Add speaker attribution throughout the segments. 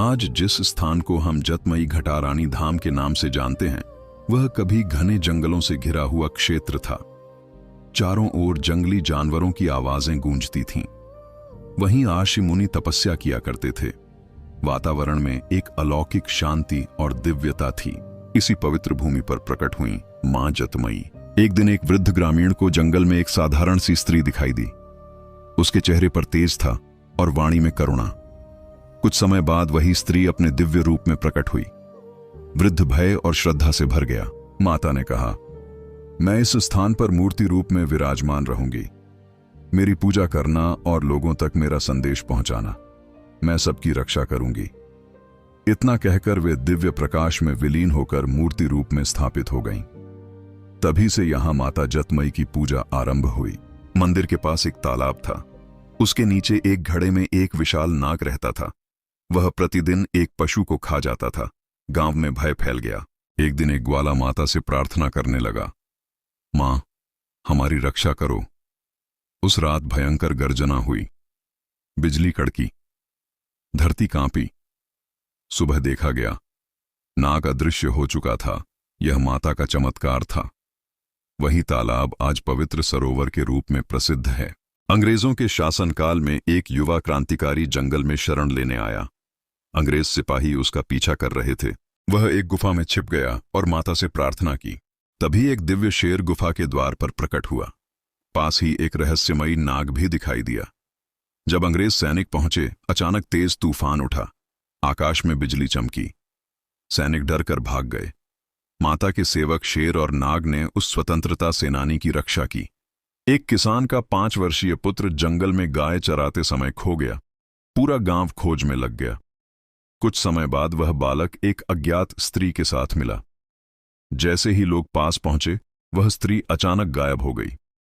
Speaker 1: आज जिस स्थान को हम जतमई घटारानी धाम के नाम से जानते हैं, वह कभी घने जंगलों से घिरा हुआ क्षेत्र था। चारों ओर जंगली जानवरों की आवाजें गूंजती थीं। वहीं आशी मुनि तपस्या किया करते थे। वातावरण में एक अलौकिक शांति और दिव्यता थी। इसी पवित्र भूमि पर प्रकट हुई मां जतमई। एक दिन एक वृद्ध ग्रामीण को जंगल में एक साधारण सी स्त्री दिखाई दी। उसके चेहरे पर तेज था और वाणी में करुणा। कुछ समय बाद वही स्त्री अपने दिव्य रूप में प्रकट हुई। वृद्ध भय और श्रद्धा से भर गया। माता ने कहा, मैं इस स्थान पर मूर्ति रूप में विराजमान रहूंगी। मेरी पूजा करना और लोगों तक मेरा संदेश पहुंचाना। मैं सबकी रक्षा करूंगी। इतना कहकर वे दिव्य प्रकाश में विलीन होकर मूर्ति रूप में स्थापित हो गईं। तभी से यहां माता जतमई की पूजा आरंभ हुई। मंदिर के पास एक तालाब था। उसके नीचे एक घड़े में एक विशाल नाग रहता था। वह प्रतिदिन एक पशु को खा जाता था। गांव में भय फैल गया। एक दिन एक ग्वाला माता से प्रार्थना करने लगा, मां, हमारी रक्षा करो। उस रात भयंकर गर्जना हुई। बिजली कड़की, धरती कांपी। सुबह देखा गया, नाग अदृश्य हो चुका था। यह माता का चमत्कार था। वही तालाब आज पवित्र सरोवर के रूप में प्रसिद्ध है। अंग्रेजों के शासनकाल में एक युवा क्रांतिकारी जंगल में शरण लेने आया। अंग्रेज सिपाही उसका पीछा कर रहे थे। वह एक गुफा में छिप गया और माता से प्रार्थना की। तभी एक दिव्य शेर गुफा के द्वार पर प्रकट हुआ। पास ही एक रहस्यमयी नाग भी दिखाई दिया। जब अंग्रेज सैनिक पहुंचे, अचानक तेज तूफान उठा। आकाश में बिजली चमकी। सैनिक डर कर भाग गए। माता के सेवक शेर और नाग ने उस स्वतंत्रता सेनानी की रक्षा की। एक किसान का 5 वर्षीय पुत्र जंगल में गाय चराते समय खो गया। पूरा गांव खोज में लग गया। कुछ समय बाद वह बालक एक अज्ञात स्त्री के साथ मिला। जैसे ही लोग पास पहुंचे, वह स्त्री अचानक गायब हो गई।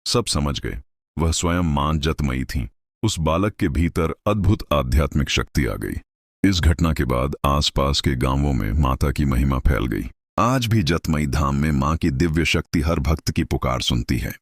Speaker 1: सब समझ गए, वह स्वयं मां जतमई थीं। उस बालक के भीतर अद्भुत आध्यात्मिक शक्ति आ गई। इस घटना के बाद आसपास के गांवों में माता की महिमा फैल गई। आज भी जतमई धाम में मां की दिव्य शक्ति हर भक्त की पुकार सुनती है।